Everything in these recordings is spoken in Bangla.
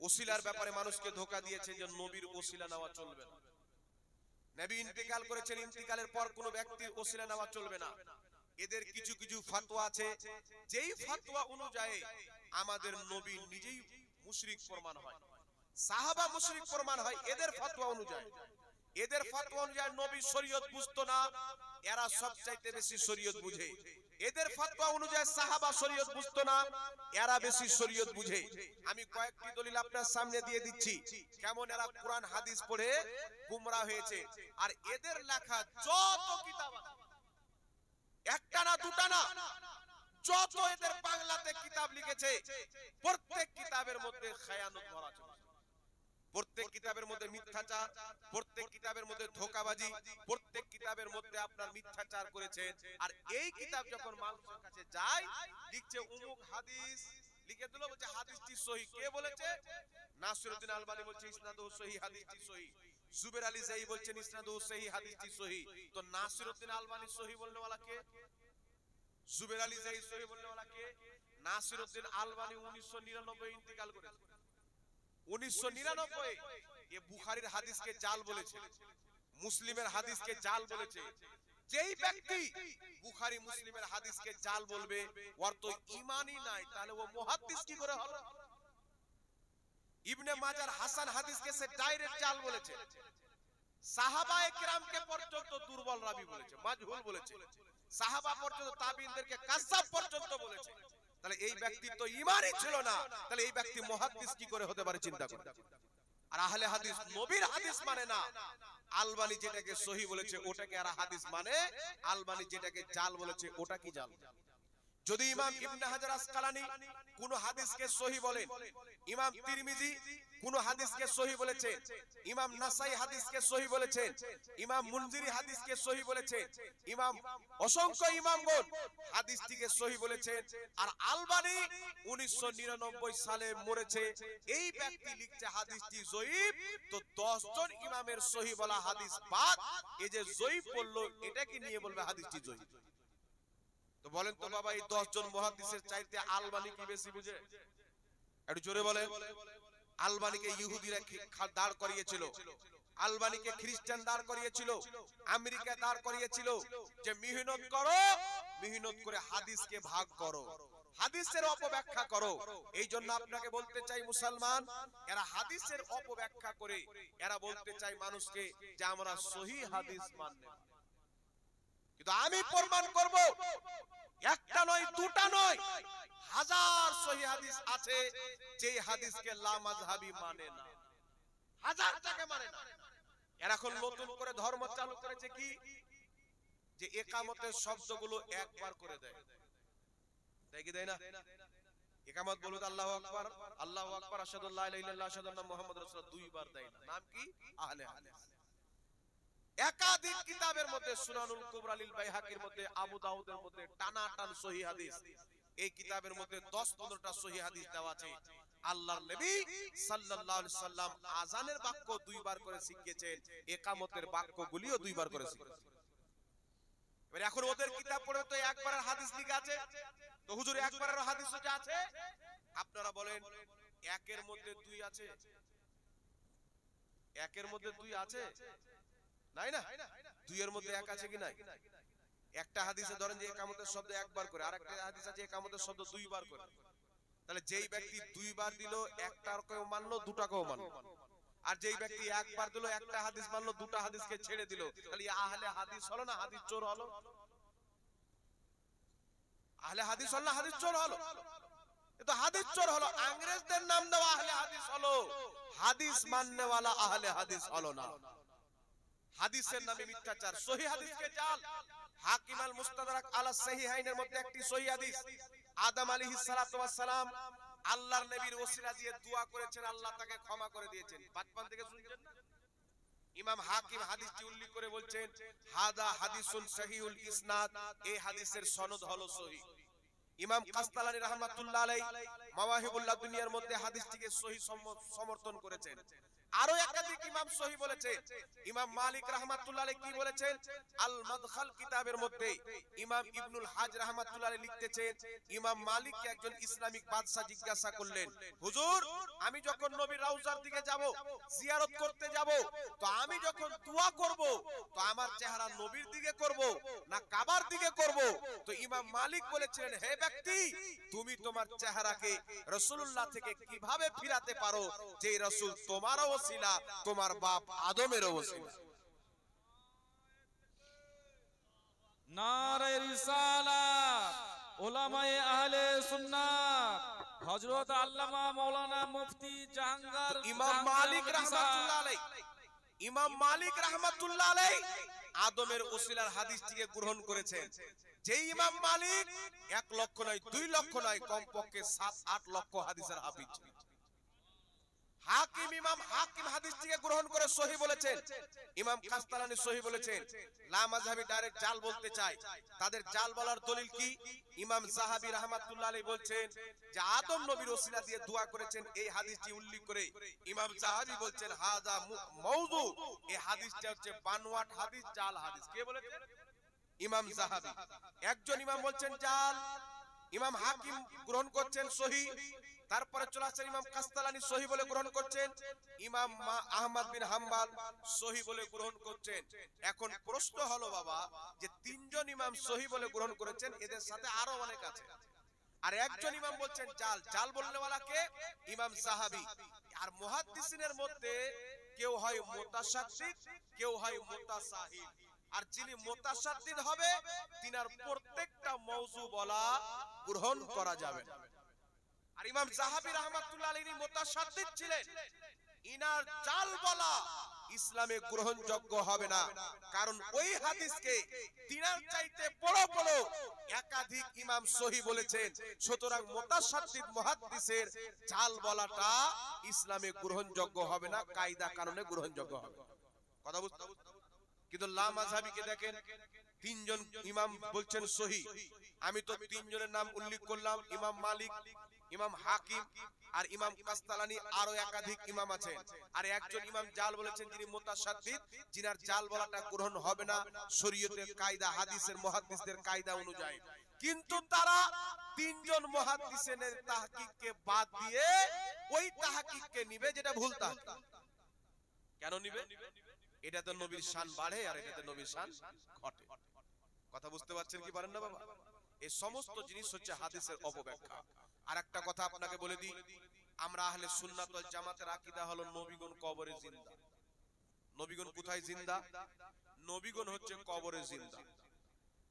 ওসিলার ব্যাপারে মানুষকে ধোঁকা দিয়েছে যে নবীর ওসিলা নেওয়া চলবে না, নবী ইন্তেকাল করেছেন, ইন্তেকালের পর কোনো ব্যক্তির ওসিলা নেওয়া চলবে না। এদের কিছু কিছু ফতোয়া আছে, যেই ফতোয়া অনুযায়ী আমাদের নবী নিজেই মুশরিক প্রমাণ হয়, সাহাবা মুশরিক প্রমাণ হয় এদের ফতোয়া অনুযায়ী। এদের ফতোয়া অনুযায়ী নবী শরীয়ত বুঝতো না, এরা সবচাইতে বেশি শরীয়ত বুঝে। এদের ফতোয়া অনুযায়ী সাহাবা শরীয়ত বুঝতো না, এরা বেশি শরীয়ত বুঝে। আমি কয়েকটি দলিল আপনার সামনে দিয়ে দিচ্ছি কেমন এরা কোরআন হাদিস পড়ে গুমরা হয়েছে। আর এদের লেখা যত কিতাব, একটা না দুটা না, যত এদের বাংলাতে কিতাব লিখেছে প্রত্যেক কিতাবের মধ্যে খায়ানত ভরা আছে, প্রত্যেক কিতাবের মধ্যে মিথ্যাচার, প্রত্যেক কিতাবের মধ্যে ধোঁকাবাজি, প্রত্যেক কিতাবের মধ্যে আপনার মিথ্যাচার করেছে। আর এই কিতাব যখন মানুষের কাছে যায়, লিখছে অমুক হাদিস, লিখে দিল, বলছে হাদিসটি সহি। কে বলেছে? নাসিরউদ্দিন আলবানী বলছে ইসনাদুহু সহি, হাদিসটি সহি। জুবের আলী জাহি বলছেন ইসনাদুহু সহি, হাদিসটি সহি। তো নাসিরউদ্দিন আলবানী সহি বলনে ওয়ালা কে? জুবের আলী জাহি সহি বলনে ওয়ালা কে? নাসিরউদ্দিন আলবানী 1999 ইন্তেকাল করেছে। 1999 এ বুখারীর হাদিসকে জাল বলেছে, মুসলিমের হাদিসকে জাল বলেছে। যেই ব্যক্তি বুখারী মুসলিমের হাদিসকে জাল বলবে ওর তো ঈমানই নাই, তাহলে ও মুহাদ্দিস কি করে হলো? ইবনে মাজার হাসান হাদিসকে সে ডাইরেক্ট জাল বলেছে, সাহাবায়ে কেরামকে পর্যন্ত দুর্বল রাবি বলেছে, মাজহুল বলেছে, সাহাবা পর্যন্ত তাবিঈনদেরকে কাজ্জাব পর্যন্ত বলেছে। তাহলে এই ব্যক্তি তো ঈমানই ছিল না, তাহলে এই ব্যক্তি মুহাদ্দিস কি করে হতে পারে? চিন্তা করুন। আর আহলে হাদিস নবীর হাদিস মানে না, আলবানী যেটাকে সহি বলেছে ওটাকে আর হাদিস মানে, আলবানী যেটাকে জাল বলেছে ওটা কি জাল? যদি ইমাম ইবনে হাজার আসকালানী কোন হাদিসকে সহি বলেন, ইমাম তিরমিজি কোন হাদিসকে সহি বলেছে, ইমাম নাসাই হাদিসকে সহি বলেছেন, ইমাম মুনজিরি হাদিসকে সহি বলেছেন, ইমাম অসংখ্য ইমামগণ হাদিসটিকে সহি বলেছেন, আর আলবানী 1999 সালে মরেছে, এই ব্যক্তি লিখছে হাদিসটি জয়ীফ। তো 10 জন ইমামের সহি বলা হাদিস বাদ, এই যে জয়ীফ বললো এটা কি নিয়ে বলবে হাদিসটি জয়ীফ? তো বলেন তো বাবা, এই 10 জন মুহাদ্দিসের চাইতে আলবানী কি বেশি বুঝে? একটু জোরে বলেন। আলবানীকে ইহুদিরা দাঁড় করিয়েছিল, আলবানীকে খ্রিস্টান দাঁড় করিয়েছিল, আমেরিকা দাঁড় করিয়েছিল যে মেহনত করো, মেহনত করে হাদিসকে ভাগ করো, হাদিসের অপব্যাখ্যা করো। এই জন্য আপনাকে বলতে চাই মুসলমান, এরা হাদিসের অপব্যাখ্যা করে এরা বলতে চাই মানুষকে যে আমরা সহি হাদিস মানি না। কিন্তু আমি প্রমাণ করব, একটা নয় দুটা নয়, হাজার সহি হাদিস আছে যে হাদিসকে লা মাযহাবী মানে না, হাজারটাকে মানে না। এরা এখন নতুন করে ধর্ম চালু করেছে কি, যে ইকামতের শব্দগুলো একবার করে দেয়, তাই কি দেয় না? ইকামত বলুন আল্লাহু আকবার, আল্লাহু আকবার, আশহাদু আল্লা ইলাহা ইল্লাল্লাহ, আশহাদু আন্না মুহাম্মাদুর রাসূলুল্লাহ, দুইবার দেয় না। নাম কি? আহলে হাদিস। একাধিক কিতাবের মধ্যে, সুনানুল কুবরা লিল বাইহাকির মধ্যে, আবু দাউদের মধ্যে টানাটান সহিহ হাদিস, এই কিতাবের মধ্যে 10-15টা সহিহ হাদিস দেওয়া আছে। আল্লাহর নবী সাল্লাল্লাহু আলাইহি সাল্লাম আযানের বাক্য দুইবার করে শিখিয়েছেন, ইকামতের বাক্যগুলিও দুইবার করে শিখিয়েছেন। এবারে এখন ওদের কিতাব পড়ে তো একবারের হাদিস লেখা আছে, তো হুজুর একবারের হাদিস যে আছে, আপনারা বলেন একের মধ্যে দুই আছে? একের মধ্যে দুই আছে? নাই না? দুইয়ের মধ্যে এক আছে কি নাই? একটা হাদিসে ধরেন যে ইকামতের শব্দ একবার করে, আর একটা হাদিস আছে ইকামতের শব্দ দুইবার করে। তাহলে যেই ব্যক্তি দুইবার দিল, একটাকেও মানলো, দুটাকেও মানলো। আর যেই ব্যক্তি একবার দিল, একটা হাদিস মানলো, দুটা হাদিসকে ছেড়ে দিল, তাহলে আহলে হাদিস হলো না হাদিস চোর হলো? আহলে হাদিস হলো না হাদিস চোর হলো? তো হাদিস চোর হলো, ইংরেজদের নাম দেওয়া আহলে হাদিস হলো, হাদিস মাননে ওয়ালা আহলে হাদিস হলো না। হাদিসের নামে মিথ্যাচার, সহিহ হাদিসকে জাল। হাকিম আল মুস্তাদরাক আলা সহিহাইনের মধ্যে একটি সহিহ হাদিস, আদম আলাইহিস সালাতু ওয়াস সালাম আল্লাহর নবীর ওসিলা দিয়ে দোয়া করেছেন, আল্লাহ তাকে ক্ষমা করে দিয়েছেন। বাচপান থেকে শুনছেন না? ইমাম হাকিম হাদিসটি উল্লেখ করে বলছেন, হাদা হাদিসুন সহিহুল ইসনাদ, এই হাদিসের সনদ হলো সহিহ। ইমাম কাসতালানী রাহমাতুল্লাহ আলাইহি মাওয়াহিবুল্লাহ দুনিয়ার মধ্যে হাদিসটিকে সহিহ সমর্থন করেছেন। আরো একাধিক ইমাম সহি বলেছেন। ইমাম মালিক রাহমাতুল্লাহ আলাইহি কি বলেছেন? আল মাদখাল কিতাবের মধ্যে ইমাম ইবনুল হাজ রাহমাতুল্লাহ আলাইহি লিখতেছেন, ইমাম মালিককে একজন ইসলামিক বাদশা জিজ্ঞাসা করলেন, হুজুর আমি যখন নবীর রওজার দিকে যাব, জিয়ারত করতে যাব, তো আমি যখন দোয়া করব তো আমার চেহারা নবীর দিকে করব না কাবার দিকে করব? তো ইমাম মালিক বলেছিলেন, হে ব্যক্তি, তুমি তোমার চেহারাকে রাসূলুল্লাহ থেকে কিভাবে ফিরাতে পারো যে রাসূল তোমারও ওসিলা, তোমার বাপ আদমেরও ওসিলা। নারে রিসালাত, উলামায়ে আহলে সুন্নাত, হযরত আল্লামা মাওলানা মুফতি জাহাঙ্গীর ইমাম মালিক রাহমাতুল্লাহ আলাইহি, ইমাম মালিক রাহমাতুল্লাহ আলাইহি আদমের ওসিলার হাদিসটিকে গ্রহণ করেছেন। যেই ইমাম মালিক 1 লক্ষ নয় 2 লক্ষ নয় কমপক্ষে 7-8 লক্ষ হাদিসের হাফিজ। হাকিম, ইমাম হাকিম হাদিসটিকে গ্রহণ করে সহিহ বলেছেন। ইমাম কাস্তালানী সহিহ বলেছেন। লা মাযহাবি ডাইরেক্ট জাল বলতে চায়, তাদের জাল বলার দলিল কি? ইমাম সাহাবী রাহমাতুল্লাহ আলাইহি বলছেন যে আদম নবীর ওসিলা দিয়ে দোয়া করেছেন, এই হাদিসটি উল্লেখ করে ইমাম সাহাবী বলছেন হাযা মাওযু, এই হাদিসটা হচ্ছে বানোয়াট হাদিস, জাল হাদিস। কে বলেছেন? ইমাম সাহাবী। একজন ইমাম বলছেন জাল, ইমাম হাকিম গ্রহণ করছেন সহিহ, তারপরে চলে আসছেন ইমাম কাস্তালানী সহিহ বলে গ্রহণ করছেন, ইমাম আহমদ বিন হাম্বল সহিহ বলে গ্রহণ করছেন। এখন প্রশ্ন হলো বাবা, যে তিনজন ইমাম সহিহ বলে গ্রহণ করেছেন, এদের সাথে আরো অনেক আছে, আর একজন ইমাম বলছেন জাল। জাল বললে ওয়ালা কে? ইমাম সাহাবী। আর মুহাদ্দিসিনের মধ্যে কেউ হয় মুতাশাদ্দিদ, কেউ হয় মুতাসাহিল। আর যিনি মুতাশাদ্দিদ হবে তিনার প্রত্যেকটা মওযু বলা গ্রহণ করা যাবে না। আর ইমাম যাহাবী রাহমাতুল্লাহ আলাইহি মুতাশাদ্দিদ ছিলেন, ইনার জাল বলা ইসলামে গ্রহণযোগ্য হবে না, কারণ ওই হাদিসকে তিনার চাইতে বড় বড় একাধিক ইমাম সহিহ বলেছেন। সুতরাং মুতাশাদ্দিদ মুহাদ্দিসের জাল বলাটা ইসলামে গ্রহণযোগ্য হবে না, কায়দা কানুনে গ্রহণযোগ্য হবে। কথা বুঝতে? কিন্তু লা মাযহাবিকে দেখেন, তিনজন ইমাম বলছেন সহিহ। আমি তো তিনজনের নাম উল্লেখ করলাম, ইমাম মালিক, ইমাম হাকিম আর ইমাম কাস্তালানী, আরো একাধিক ইমাম আছেন। আর একজন ইমাম জাল বলেছেন যিনি মুতাশাদ্দিদ, যিনার জাল বলাটা গ্রহণ হবে না শরীয়তের কায়দা, হাদিসের মুহাদ্দিসদের কায়দা অনুযায়ী। কিন্তু তারা তিনজন মুহাদ্দিসের তাহকিককে বাদ দিয়ে ওই তাহকিককে নিবে যেটা ভুল তাহকিক। কেন নিবে? এটাতে নবীর শান বাড়ে আর এটাতে নবীর শান ঘটে। কথা বুঝতে পারছেন কি পারেন না বাবা? এই সমস্ত জিনিস হচ্ছে হাদিসের অপব্যাখ্যা। আর একটা কথা আপনাকে বলে দিই, আমরা আহলে সুন্নাত ওয়াল জামাতের আকীদা হলো নবীগণ কবরে জিন্দা। নবীগণ কোথায় জিন্দা? নবীগণ হচ্ছে কবরে জিন্দা,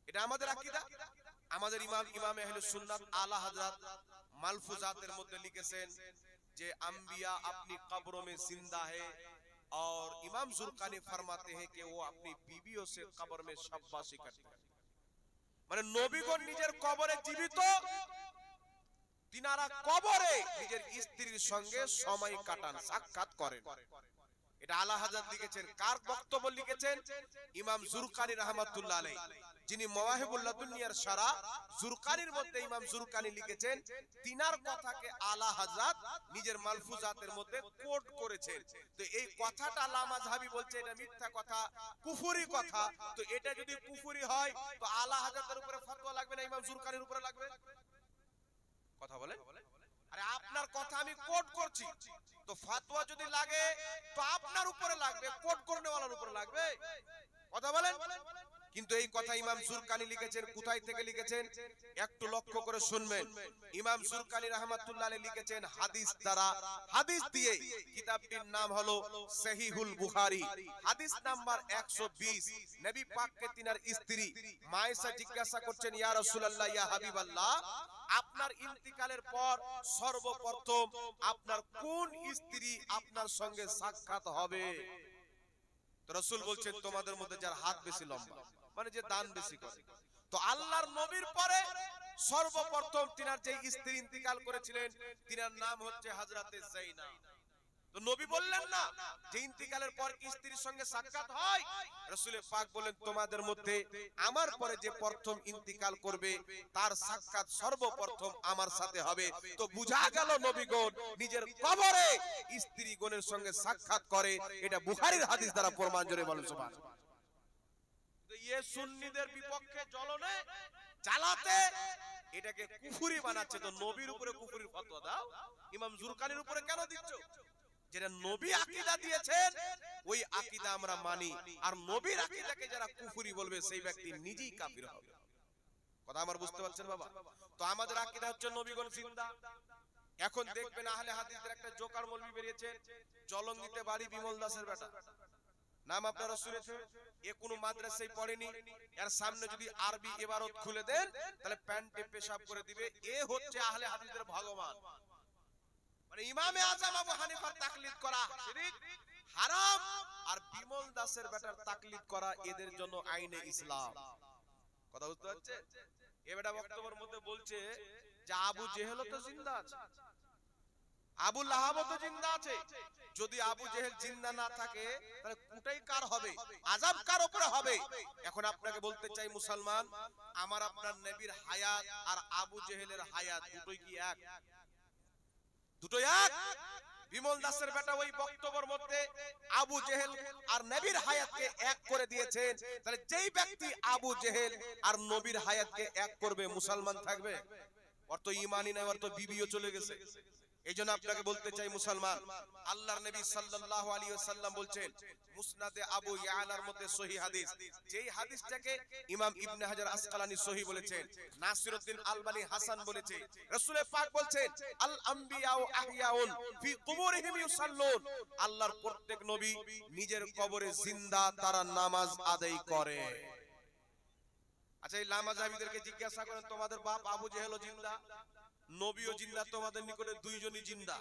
এটা আমাদের আকীদা। আমাদের ইমাম আহলে সুন্নাত আলা হযরত মালফুজাতের মধ্যে লিখেছেন যে अंबिया अपनी कब्रों में जिंदा है और इमाम जुरकानी फरमाते हैं कि वो अपनी बीवियों से कब्र में शाबाशी करते हैं। মানে নবীগণ নিজের কবরে জীবিত, তিনারা কবরে নিজের স্ত্রীর সঙ্গে সময় কাটান, সাক্ষাৎ করেন। এটা আলা হযরত লিখেছেন। কার বক্তব্য লিখেছেন? ইমাম জুরকানি রাহমাতুল্লাহ আলাইহি, যিনি মাওয়াহিবুল লাদুনিয়ার শারা জুরকানির মধ্যে ইমাম জুরকানি লিখেছেন, তিনার কথাকে আলা হযরত নিজের মালফুজাতের মধ্যে কোট করেছেন। তো এই কথাটা লা মাযহাবী বলছে এটা মিথ্যা কথা, কুফরি কথা। তো এটা যদি কুফরি হয় তো আলা হযরতের উপরে ফতোয়া লাগবে না ইমাম জুরকানির উপরে লাগবে? কথা বলেন। আরে আপনার কথা আমি কোট করছি, তো ফতোয়া যদি লাগে তো আপনার উপরে লাগবে, কোট করনেওয়ালার উপরে লাগবে। কথা বলেন। কিন্তু এই কথা ইমাম জুরকানি লিখেছেন, কোথায় থেকে লিখেছেন একটু লক্ষ্য করে শুনবেন। ইমাম জুরকানি রাহমাতুল্লাহ আলাইহি লিখেছেন হাদিস দ্বারা, হাদিস দিয়ে। কিতাবটির নাম হলো সহিহুল বুখারী, হাদিস নাম্বার 120। নবী পাককে তিনার স্ত্রী মায়েশা জিজ্ঞাসা করছেন, ইয়া রাসূলুল্লাহ, ইয়া হাবিবাল্লাহ, আপনার ইন্তিকালের পর সর্বপ্রথম আপনার কোন স্ত্রী আপনার সঙ্গে সাক্ষাৎ হবে? তো রাসূল বলছেন, তোমাদের মধ্যে যার হাত বেশি লম্বা, মানে যে দান বেশি করে। তো আল্লাহর নবীর পরে সর্বপ্রথম তিনার যে স্ত্রী ইন্তিকাল করেছিলেন তিনার নাম হচ্ছে হযরতে যায়নাব। তো তো নবী বললেন না যে ইন্তিকালের পর কি স্ত্রীর সঙ্গে সাক্ষাৎ হয়? রাসূল পাক বলেন তোমাদের মধ্যে আমার পরে যে প্রথম ইন্তিকাল করবে তার সাক্ষাৎ সর্বপ্রথম আমার সাথে হবে। তো বুঝা গেল নবীগণ নিজের কবরে স্ত্রীগণের সঙ্গে সাক্ষাৎ করে, এটা বুখারীর হাদিস দ্বারা প্রমাণ। জোরে বলেন সুবহানাল্লাহ। তো এই সুন্নিদের বিপক্ষে জ্বলনে জ্বালাতে এটাকে কুফরি বানাচ্ছে। তো নবীর উপরে কুফরির ফতোয়া দাও, ইমাম জুরকানির উপরে কেন দিচ্ছ? যেটা নবী আকীদা দিয়েছেন ওই আকীদা আমরা মানি, আর নবীর আকীদাকে যারা কুফরি বলবে সেই ব্যক্তি নিজেই কাফির হবে। কথা আমার বুঝতে পারছেন বাবা? তো আমাদের আকীদা হচ্ছে নবীগণ জিন্দা। এখন দেখবেন আহলে হাদিসের একটা জোকার মৌলবি বেরিয়েছে, জলঙ্গিতে বাড়ি, বিমল দাসের বেটা, নাম আপনারা শুনেছেন। এ কোনো মাদ্রাসায় পড়েনি, এর সামনে যদি আরবি ইবারত খুলে দেন তাহলে প্যান্টে পেশাব করে দিবে। এ হচ্ছে আহলে হাদিসের ভগবান। মানে ইমামে আজম আবু হানিফার তাকলিদ করা শিরক হারাম, আর বিমল দাসের বেটার তাকলিদ করা এদের জন্য আইনে ইসলাম। কথা বুঝতে পারছে? এ বেটা বক্তব্যের মধ্যে বলছে যে আবু জেহেল তো জিন্দা আছে, আবু লাহাব তো জিন্দা আছে। যদি আবু জেহেল জিন্দা না থাকে তাহলে কুটাই কার হবে, আযাব কার উপরে হবে? এখন আপনাকে বলতে চাই মুসলমান, আমার আপনার নবীর হায়াত আর আবু জেহেলের হায়াত দুটোই কি এক? দুটোই এক। বিমল দাসের বেটা ওই বক্তব্যের মধ্যে আবু জেহেল আর নবীর হায়াতকে এক করে দিয়েছেন। তাহলে যেই ব্যক্তি আবু জেহেল আর নবীর হায়াতকে এক করবে মুসলমান থাকবে? ওর তো ঈমানই নাই, ওর তো বিবিও চলে গেছে। এইজন্য আপনাকে বলতে চাই মুসলমান, আল্লাহর নবী সাল্লাল্লাহু আলাইহি ওয়াসাল্লাম বলছেন মুসনাদে আবু ইয়ালার মধ্যে সহিহ হাদিস, যেই হাদিসটাকে ইমাম ইবনে হাজার আসকালানী সহিহ বলেছেন, নাসিরউদ্দিন আলবানী হাসান বলেছে, রাসূল পাক বলছেন আল আমবিয়াউ আহইয়াউন ফি কুবুরিহিম ইউসাল্লুন, আল্লাহর প্রত্যেক নবী নিজের কবরে জিন্দা, তারা নামাজ আদায় করে। আচ্ছা, এই লামাজাবিদেরকে জিজ্ঞাসা করেন তোমাদের বাপ আবু জেহেলও জিন্দা, নবীও জিন্দা, তোমাদের নিকটে দুইজনই জিন্দা,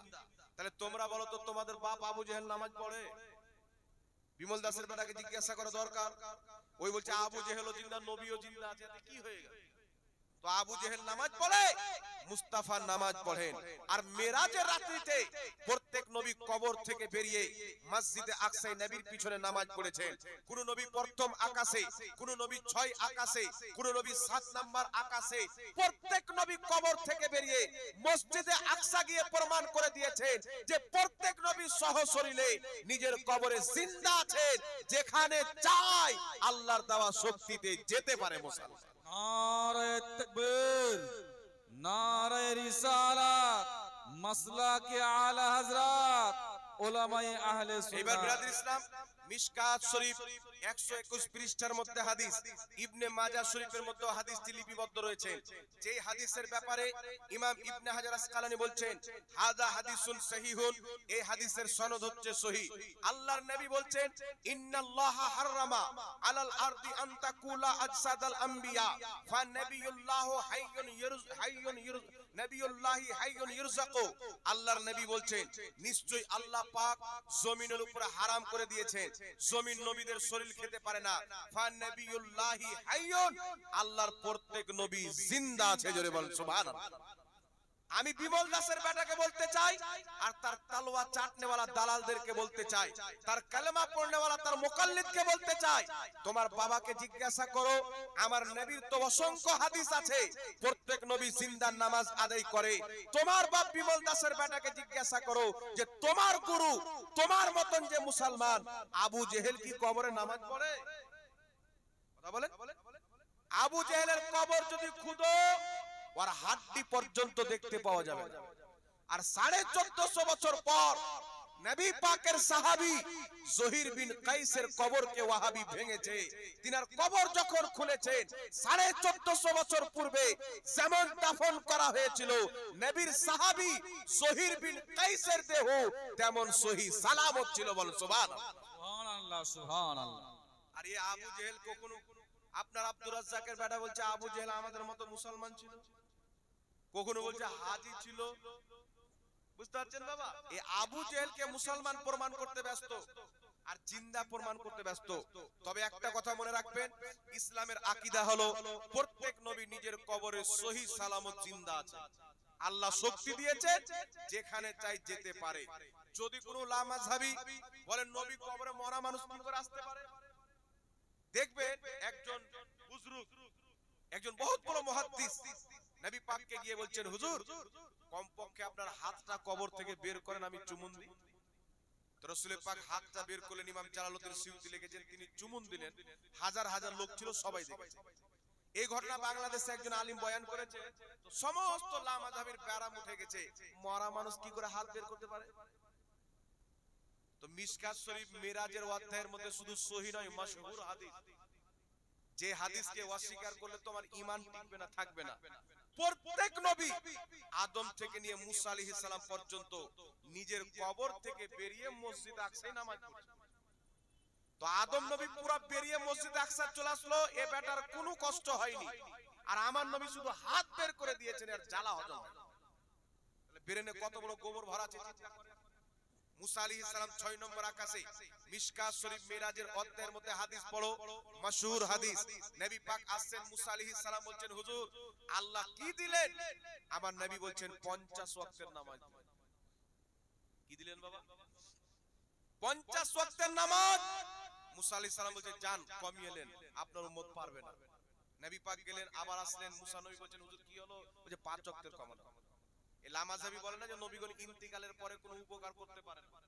তাহলে তোমরা বলো তো তোমাদের বাপ আবু জেহেল নামাজ পড়ে? বিমল দাসের বেটাকে জিজ্ঞাসা করা দরকার। ওই বলছে আবু জেহেলও জিন্দা, নবীও জিন্দা আছে, এতে কি হয়ে গেল? তো আবু জেহেল নামাজ পড়ে, মুস্তাফা নামাজ পড়েন। আর মেরাজের রাত্রিতে প্রত্যেক নবী কবর থেকে বেরিয়ে মসজিদে আকসায় নবীর পিছনে নামাজ পড়েছেন। কোন নবী প্রথম আকাশে, কোন নবী 6 আকাশে, কোন নবী 7 নাম্বার আকাশে। প্রত্যেক নবী কবর থেকে বেরিয়ে মসজিদে আকসা গিয়ে প্রমাণ করে দিয়েছেন যে প্রত্যেক নবী সহশরীরে নিজের কবরে জিন্দা আছেন, যেখানে চায় আল্লাহর দেওয়া শক্তিতে যেতে পারে মুসলমান। নারে তাকবীর, নারে রিসালাত, মাসলাকে আলা হযরত উলামায়ে আহলে সুন্নাহ। এবার বিরাদর ইসলাম, মিশকাত শরীফ 121 পৃষ্ঠার মধ্যে হাদিস, ইবনে মাজাহ শরীফের মধ্যে হাদিসটি লিপিবদ্ধ রয়েছে। যেই হাদিসের ব্যাপারে ইমাম ইবনে হাজার আসকালানী বলছেন হাদা হাদিসুন সহিহুন, এই হাদিসের সনদ হচ্ছে সহিহ। আল্লাহর নবী বলছেন ইন্নাল্লাহা হারামা আলাল আরদি আন তাকুলা আজসাদাল আম্বিয়া ফা নাবিয়ুল্লাহু হাইয়ুন নবিয়ুল্লাহি হাইয়ুন ইরযাকু। আল্লাহর নবী বলছেন নিশ্চয়ই আল্লাহ পাক জমিনের উপরে হারাম করে দিয়েছেন, জমিন নবীদের শরীর খেতে পারে না। ফা নবিয়ুল্লাহি হাইয়ুন, আল্লাহর প্রত্যেক নবী জিন্দা আছে। জোরে বল সুবহানাল্লাহ। আমি বিমল দাসের বেটাকে বলতে চাই, আর তার তালওয়া চাটনেওয়ালা দালালদেরকে বলতে চাই, তার কালেমা পড়নেওয়ালা তার মুকাল্লিদকে বলতে চাই, তোমার বাবাকে জিজ্ঞাসা করো, আমার নবীর তো অসংখ্য হাদিস আছে প্রত্যেক নবী জিন্দার নামাজ আদায় করে। তোমার বাপ বিমল দাসের বেটাকে জিজ্ঞাসা করো যে তোমার গুরু, তোমার মতন যে মুসলমান আবু জেহেল কি কবরে নামাজ পড়ে? কথা বলেন। আবু জেহেলের কবর যদি খুদো ওর হাড্ডি পর্যন্ত দেখতে পাওয়া যাবে। আর 1450 বছর পর নবী পাকের সাহাবী জহির বিন কাইসের কবরকে ওয়াহাবি ভেঙেছে। তিনার কবর যখন খুলেছেন 1450 বছর পূর্বে যেমন দাফন করা হয়েছিল নবীর সাহাবী জহির বিন কাইসের দেহ তেমন সহি সালামত ছিল। বল সুবহানাল্লাহ, সুবহানাল্লাহ, সুবহানাল্লাহ। আর এই আবু জেহেল কখনো আপনার আব্দুর রাজ্জাকের বেটা বলছে আবু জেহেল আমাদের মতো মুসলমান ছিল, কখনো বলছে হাজি ছিল। বুঝতে পারছেন বাবা? এই আবু জেহেলকে মুসলমান প্রমাণ করতে ব্যস্ত আর জিন্দা প্রমাণ করতে ব্যস্ত। তবে একটা কথা মনে রাখবেন, ইসলামের আকীদা হলো প্রত্যেক নবী নিজের কবরে সহি সালামত জিন্দা আছে। আল্লাহ শক্তি দিয়েছে, যেখানে চাই যেতে পারে। যদি কোনো লামাযহাবী বলেন নবী কবরে মরা মানুষ কি করে আসতে পারে, দেখবেন একজন বুজরুগ, একজন বহুত বড় মুহাদ্দিস নবী পাককে গিয়ে বলছেন, হুজুর কমপক্ষে আপনার হাতটা কবর থেকে বের করেন, আমি চুমুন দিই। তো রাসূল পাক হাতটা বের করলেন, ইমাম জালালউদ্দিন সিয়ুতী লিখেছেন তিনি চুমুন দিলেন, হাজার হাজার লোক ছিল সবাই দেখেছে। এই ঘটনা বাংলাদেশে একজন আলিম বয়ান করেছে, তো সমস্ত লামাযহাবীর প্যারাম উঠে গেছে, মরা মানুষ কি করে হাত বের করতে পারে। তো মিশকাত শরীফ মিরাজের অধ্যায়ের মধ্যে শুধু সহিহ নয়, মাশহুর হাদিস, যে হাদিসকে অস্বীকার করলে তোমার ঈমান টিকবে না, থাকবে না। প্রত্যেক নবী আদম থেকে নিয়ে মুসা আলাইহিস সালাম পর্যন্ত নিজের কবর থেকে বেরিয়ে মসজিদ আকসায় নামাজ পড়েছে। তো আদম নবী পুরো বেরিয়ে মসজিদ আকসা চলে আসলো, এ বেটার কোনো কষ্ট হয়নি। আর আমার নবী শুধু হাত বের করে দিয়েছেন, আর জ্বালা হজম হয়। তাহলে ব্রেনে কত বড় গোবর ভরা আছে চিন্তা করেন। মুসা আলাইহিস সালাম 6 নম্বর আকাশে, মিশকাত শরীফ মিরাজের অধ্যায়ের মধ্যে হাদিস পড়ো, মাশহুর হাদিস, নবী পাক আসছেন, মুসা আলাইহিস সালাম বলছেন, হুজুর আল্লাহ কি দিলেন? আমার নবী বলছেন 50 ওয়াক্তের নামাজ। কি দিলেন বাবা? 50 ওয়াক্তের নামাজ। মুসা আলাইহিস সালাম বলছেন, যান কমিয়ে নেন, আপনার উম্মত পারবে না। নবী পাক গেলেন, আবার আসলেন, মুসা নবী বলছেন, হুজুর কি হলো? বলছে 5 ওয়াক্তের কমানো। এই লামাযহাবী বলে না যে নবীগণ ইন্তিকালের পরে কোনো উপকার করতে পারে না,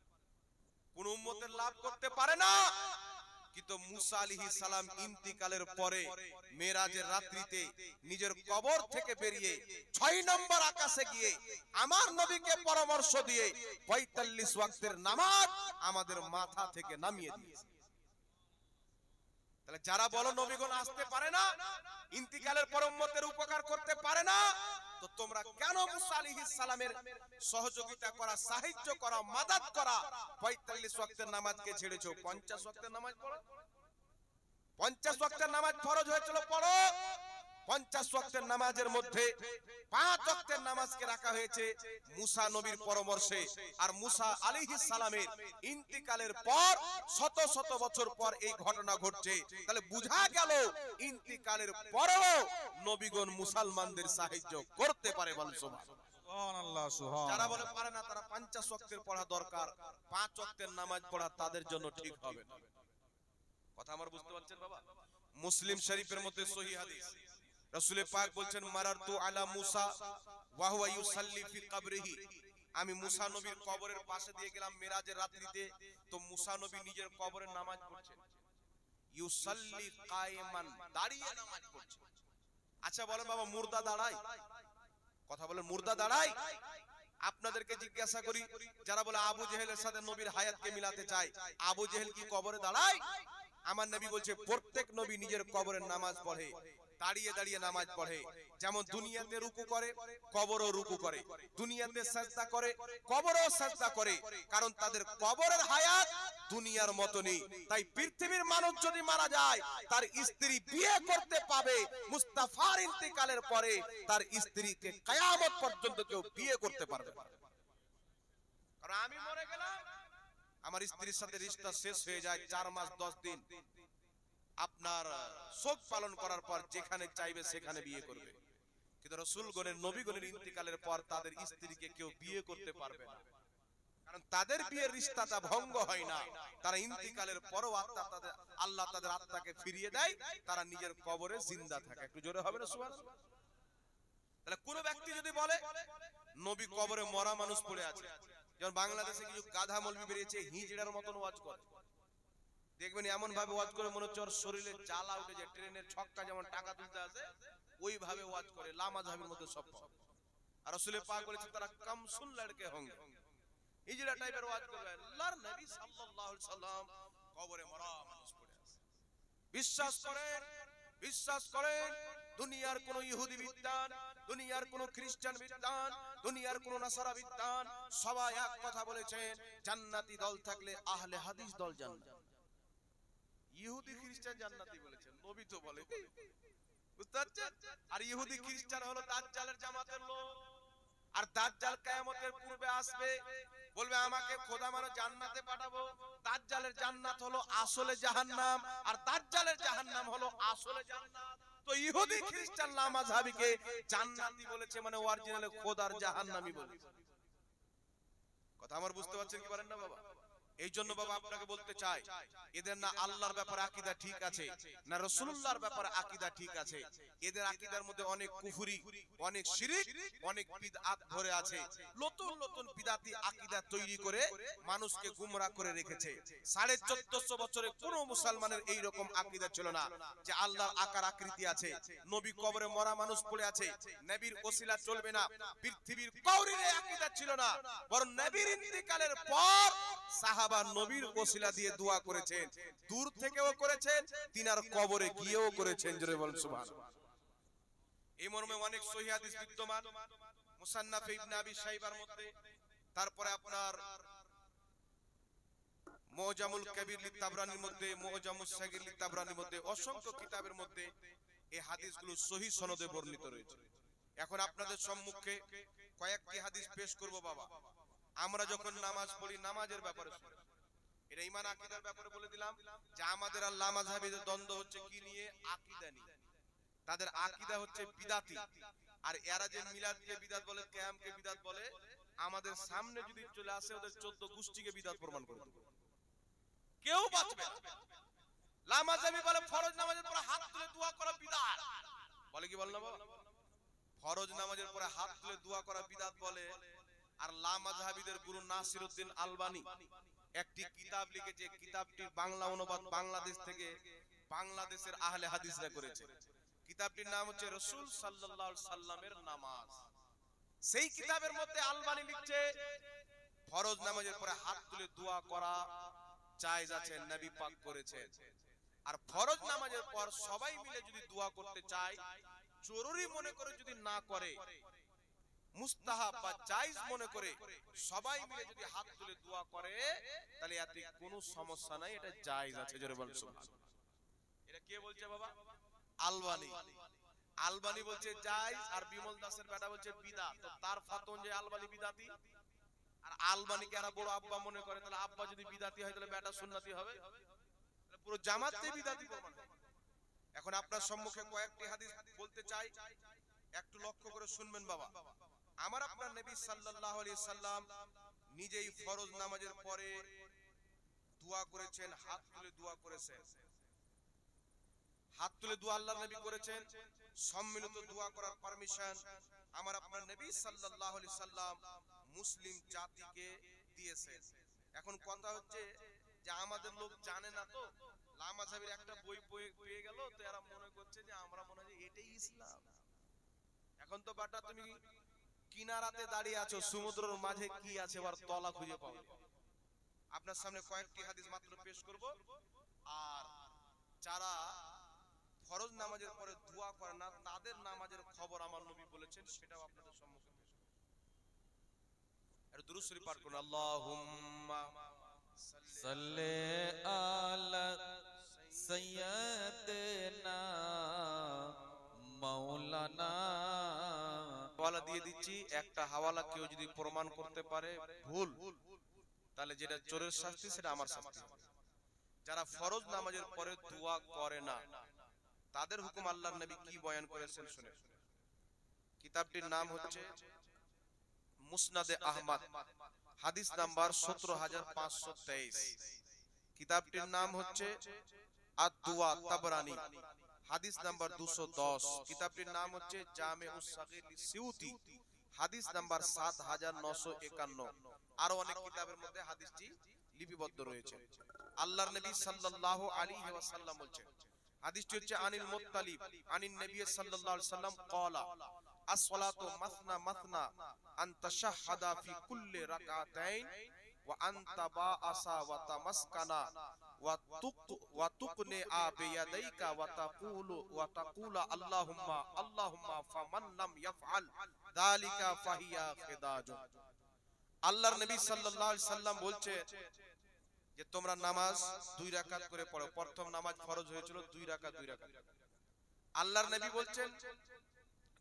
কোন উম্মতের লাভ করতে পারে না। কিন্তু মুসা আলাইহিস সালাম ইন্তিকালের পরে মেরাজের রাত্রিতে নিজের কবর থেকে বেরিয়ে 6 নম্বর আকাশে গিয়ে আমার নবীকে পরামর্শ দিয়ে 45 ওয়াক্তের নামাজ আমাদের মাথা থেকে নামিয়ে দিয়েছে। তাহলে যারা বলো নবীগণ আসতে পারে না, ইন্তিকালের পর উম্মতের উপকার করতে পারে না, তো তোমরা কেন মুসা আলাইহিস সালামের সহযোগিতা করা, সাহায্য করা, মাদাদ করা 45 ওয়াক্তের নামাজকে ছেড়েছো? 50 ওয়াক্তের নামাজ পড়ো। 50 ওয়াক্তের নামাজ ফরজ হয়েছিল, পড়ো। 50 ওয়াক্তের নামাজের মধ্যে 5 ওয়াক্তের নামাজকে রাখা হয়েছে মুসা নবীর পরামর্শে। আর মুসা আলাইহিস সালামের ইন্তিকালের পর শত শত বছর পর এই ঘটনা ঘটছে। তাহলে বোঝা গেল ইন্তিকালের পরেও নবীগণ মুসলমানদের সাহায্য করতে পারে। বল সুবহানাল্লাহ। যারা বলে পারে না, তারা 50 ওয়াক্তের পড়া দরকার, 5 ওয়াক্তের নামাজ পড়া তাদের জন্য ঠিক হবে না। কথা আমার বুঝতে পারছেন বাবা? মুসলিম শরীফের মধ্যে সহিহ হাদিস, রাসূল পাক বলছেন, মারারতু আলা মুসা ওয়া হুয়া ইউসাল্লি ফি কবরিহি, আমি মুসা নবীর কবরের পাশে দিয়ে গেলাম মিরাজের রাত্রিতে, তো মুসা নবী নিজের কবরের নামাজ পড়ছেন, ইউসাল্লি কায়মান, দাঁড়িয়ে নামাজ পড়ছেন। আচ্ছা বলেন বাবা, মুর্দা দাঁড়ায়? কথা বলেন, মুর্দা দাঁড়ায়? আপনাদেরকে জিজ্ঞাসা করি, যারা বলে আবু জেহেলের সাথে নবীর হায়াতকে মিলাতে চায়, আবু জেহেল কি কবরে দাঁড়ায়? আমার নবী বলছে প্রত্যেক নবী নিজের কবরের নামাজ পড়ে, দাঁড়িয়ে দাঁড়িয়ে নামাজ পড়ে। যেমন দুনিয়াতে রুকু করে, কবরও রুকু করে, দুনিয়াতে সাজদা করে, কবরও সাজদা করে, কারণ তাদের কবরের হায়াত দুনিয়ার মতনই। তাই পৃথিবীর মানুষ যদি মারা যায়, তার স্ত্রী বিয়ে করতে পাবে মুস্তাফার ইন্তিকালের পরে, তার স্ত্রীকে কিয়ামত পর্যন্ত কেউ বিয়ে করতে পারবে না। কারণ আমি মরে গেলাম, আমার স্ত্রীর সাথে রিশতা শেষ হয়ে যায় 4 মাস 10 দিন, আপনার শোক পালন করার পর যেখানে চাইবে সেখানে বিয়ে করবে। কিন্তু রাসূলগণের, নবীগণের ইন্তিকালের পর তাদের স্ত্রীকে কেউ বিয়ে করতে পারবে না, কারণ তাদের বিয়ের রিশতাটা ভঙ্গ হয় না। তারা ইন্তিকালের পরও আল্লাহ তাদের আত্মাকে ফিরিয়ে দেয়, তারা নিজের কবরে জিন্দা থাকে। একটু জোরে হবে না সুবহানাল্লাহ? তাহলে কোন ব্যক্তি যদি বলে নবী কবরে মরা মানুষ পড়ে আছে, যেমন বাংলাদেশে কিছু গাধা মৌলবি বেরিয়েছে, হিজড়ার মতন ওয়াজ করে, দেখবেন এমন ভাবে ওয়াজ করে মনে হচ্ছে ওর শরীরে জ্বালা উঠে যায়, ট্রেনের ছক্কা যেমন টাকা তুলতে আসে ওই ভাবে ওয়াজ করে, লামাযহাবের মধ্যে সব। আর রাসূল পাক বলেছেন, তারা কামসুল লড়কে হোঙ্গে, হিজড়া টাইপের ওয়াজ করবে। আল্লাহর নবী সাল্লাল্লাহু আলাইহি সাল্লাম কবরে মরা মানুষ পড়ে আছে। বিশ্বাস করেন, বিশ্বাস করেন, দুনিয়ার কোন ইহুদি বিদ্বান, দুনিয়ার কোন খ্রিস্টান বিদ্বান, দুনিয়ার কোন নাসারা বিদ্বান সবাই এক কথা বলেছেন, জান্নাতি দল থাকলে আহলে হাদিস দল জান্নাত। ইহুদি খ্রিস্টান জান্নাতি বলেছেন, নবী তো বলে, বুঝতে পারছেন? আর ইহুদি খ্রিস্টান হলো দাজ্জালের জামাতের লোক। আর দাজ্জাল কিয়ামতের পূর্বে আসবে, বলবে আমাকে খোদা মানো জান্নাতে পাঠাবো। দাজ্জালের জান্নাত হলো আসলে জাহান্নাম, আর দাজ্জালের জাহান্নাম হলো আসলে জান্নাত। তো ইহুদি খ্রিস্টান লামাযহাবীকে জান্নাতি বলেছে, মানে অরিজিনালে খোদার জাহান্নামী বলেছে। কথা আমার বুঝতে পারছেন কি পারেন না বাবা? এই জন্য বাবা আপনাকে বলতে চাই, এদের না আল্লাহর ব্যাপারে আকীদা ঠিক আছে, না রাসূলুল্লাহর ব্যাপারে আকীদা ঠিক আছে। এদের আকীদার মধ্যে অনেক কুফরি, অনেক শিরক, অনেক বিদআত ভরে আছে। নতুন নতুন বিদআতি আকীদা তৈরি করে মানুষকে গুমরাহ করে রেখেছে। 1450 বছরে কোনো মুসলমানের এই রকম আকীদা ছিল না যে আল্লাহর আকার আকৃতি আছে, নবী কবরে মরা মানুষ পড়ে আছে, নবীর ওসিলা চলবে না, পৃথিবীর কাউরির এই আকীদা ছিল না। বরং নবীর ইন্তিকালের পর সাহাবা নবীর ওসিলা দিয়ে দোয়া করেছেন, দূর থেকেও করেছেন, তিনার কবরে গিয়েও করেছেন। জোরে বলুন সুবহানাল্লাহ। এই মর্মে অনেক সহিহ হাদিস বিদ্যমান মুসান্নাফ ইবনে আবি শাইবার মধ্যে, তারপরে আপনার মুজামুল কবির লি তাবরানির মধ্যে, মুজামুস সাগীর লি তাবরানির মধ্যে, অসংখ্য কিতাবের মধ্যে এই হাদিসগুলো সহিহ সনদে বর্ণিত রয়েছে। এখন আপনাদের সম্মুখে কয়েকটি হাদিস পেশ করব বাবা। আমরা যখন নামাজ পড়ি, নামাজের ব্যাপারে এটা ঈমান আকীদার ব্যাপারে বলে দিলাম যে আমাদের আল্লাহ মাযহাবিদের দ্বন্দ্ব হচ্ছে কি নিয়ে? আকীদা নিয়ে। তাদের আকীদা হচ্ছে বিদাতি, আর এরা যে মিলাদকে বিদাত বলে, কিয়ামকে বিদাত বলে, আমাদের সামনে যদি চলে আসে ওদের 14 গোষ্ঠীকে বিদাত প্রমাণ করে দেব, কেউ বাঁচবে না। লামাযাবি বলে ফরজ নামাজের পরে হাত তুলে দোয়া করা বিদআত বলে, কি বল না বাবা? ফরজ নামাজের পরে হাত তুলে দোয়া করা বিদআত বলে। আর লামাযহাবিদের গুরু নাসিরউদ্দিন আলবানী একটি কিতাব লিখেছে, কিতাবটির বাংলা অনুবাদ বাংলাদেশ থেকে বাংলাদেশের আহলে হাদিসরা করেছে। কিতাবটির নাম হচ্ছে রাসূল সাল্লাল্লাহু আলাইহি সাল্লামের নামাজ। সেই কিতাবের মধ্যে আলবানী লিখছে ফরজ নামাজের পরে হাত তুলে দোয়া করা জায়েজ আছে, নবী পাক করেছেন। আর ফরজ নামাজের পর সবাই মিলে যদি দোয়া করতে চায়, জরুরি মনে করে যদি না করে, মুস্তাহাব বা জায়েজ মনে করে সবাই মিলে যদি হাত তুলে দোয়া করে, তাহলে এতে কোনো সমস্যা নাই, এটা জায়েজ আছে। জোরে বলুন সুবহানাল্লাহ। এটা কে বলছে বাবা? আলবানী। আলবানী বলছে জায়েজ, আর বিমল দাসের বেটা বলছে বিদআত। তো তার ফাতন যে আলবানী বিদআতি, আর আলবানীকে এরা বড় আব্বা মনে করে, তাহলে আব্বা যদি বিদআতি হয় তাহলে বেটা সুন্নতি হবে, তাহলে পুরো জামাতই বিদআতি প্রমাণ হবে। এখন আপনার সম্মুখে কয়েকটি হাদিস বলতে চাই, একটু লক্ষ্য করে শুনবেন বাবা। আমার আপনার নবী সাল্লাল্লাহু আলাইহি সাল্লাম নিজেই ফরজ নামাজের পরে দোয়া করেছেন, হাত তুলে দোয়া করেছেন। হাত তুলে দোয়া আল্লাহর নবী করেছেন, সম্মিলিত দোয়া করার পারমিশন আমার আপনার নবী সাল্লাল্লাহু আলাইহি সাল্লাম মুসলিম জাতিকে দিয়েছেন। এখন কথা হচ্ছে যে আমাদের লোক জানে না, তো লামাযাবির একটা বই পেয়ে গেল, তো এরা মনে করছে যে আমরা মনে হয় এটাই ইসলাম। এখন তো বাটা তুমি কিনারাতে দাঁড়িয়ে আছো, সমুদ্রের মাঝে কি আছে আর তলা খুঁজে পাও। আপনার সামনে কয়েকটি হাদিস মাত্র পেশ করব। আর যারা ফরজ নামাজের পরে দোয়া করে না, তাদের নামাজের খবর আমার নবী বলেছেন, সেটাও আপনাদের সম্মুখে পেশ করব। আর দুরূদ শরীফ পাঠ করুন। আল্লাহুম্মা সাল্লি আলা সাইয়্যিদিনা মাওলানা। হাওয়ালা দিয়ে দিচ্ছি, একটা হাওয়ালা কেউ যদি প্রমাণ করতে পারে ভুল, তাহলে যেটা চোরের শাস্তি সেটা আমার শাস্তি। যারা ফরজ নামাজের পরে দোয়া করে না, তাদের হুকুম আল্লাহর নবী কি বয়ান করেছেন শুনে। কিতাবটির নাম হচ্ছে মুসনাদে আহমদ, হাদিস নাম্বার 17523। কিতাবটির নাম হচ্ছে আদ-দুয়া তাবরানী, হাদিস নাম্বার 210। কিতাবটির নাম হচ্ছে জামিউস সাগীর লিসিউতি, হাদিস নাম্বার 7951। আরো অনেক কিতাবের মধ্যে হাদিসটি লিপিবদ্ধ রয়েছে। আল্লাহর নবী সাল্লাল্লাহু আলাইহি ওয়াসাল্লাম বলেছেন, হাদিসটি হচ্ছে আনিল মুত্তালিব আনিন নবী সাল্লাল্লাহু আলাইহি ওয়াসাল্লাম ক্বালা as-salatu mathna mathna an tashahhada fi kulli rak'atayn wa anta ba'asa wa tamaskana wa tuqni bi yadayka wa taqulu allahumma allahumma faman lam yaf'al dhalika fahiya khidaj। আল্লাহর নবী সাল্লাল্লাহু আলাইহি সাল্লাম বলছে যে তোমরা নামাজ 2 রাকাত করে পড়ো। প্রথম নামাজ ফরজ হয়েছিল 2 রাকাত 2 রাকাত। আল্লাহর নবী বলছেন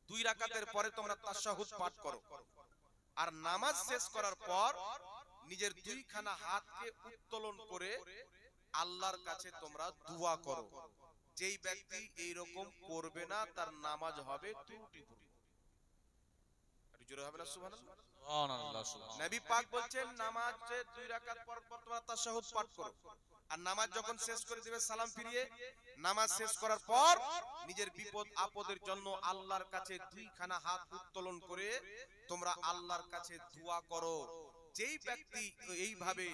2 রাকাতের পরে তোমরা তাশাহুদ পাঠ করো, আর নামাজ শেষ করার পর নিজের 2 খানা হাতকে উত্তোলন করে আল্লাহর কাছে তোমরা দোয়া করো। যেই ব্যক্তি এই রকম করবে না, তার নামাজ হবে ত্রুটিপূর্ণ। একটু জোরে হবে না সুবহানাল্লাহ? সুবহানাল্লাহ সুবহানাল্লাহ। নবী পাক বলছেন নামাজে 2 রাকাত পর পর তোমরা তাশাহুদ পাঠ করো, আর নামাজ যখন শেষ করে দিবে সালাম ফিরিয়ে নামাজ শেষ করার পর নিজের বিপদ আপদের জন্য আল্লাহর কাছে দুইখানা হাত উত্তোলন করে তোমরা আল্লাহর কাছে দোয়া করো। যেই ব্যক্তি এইভাবে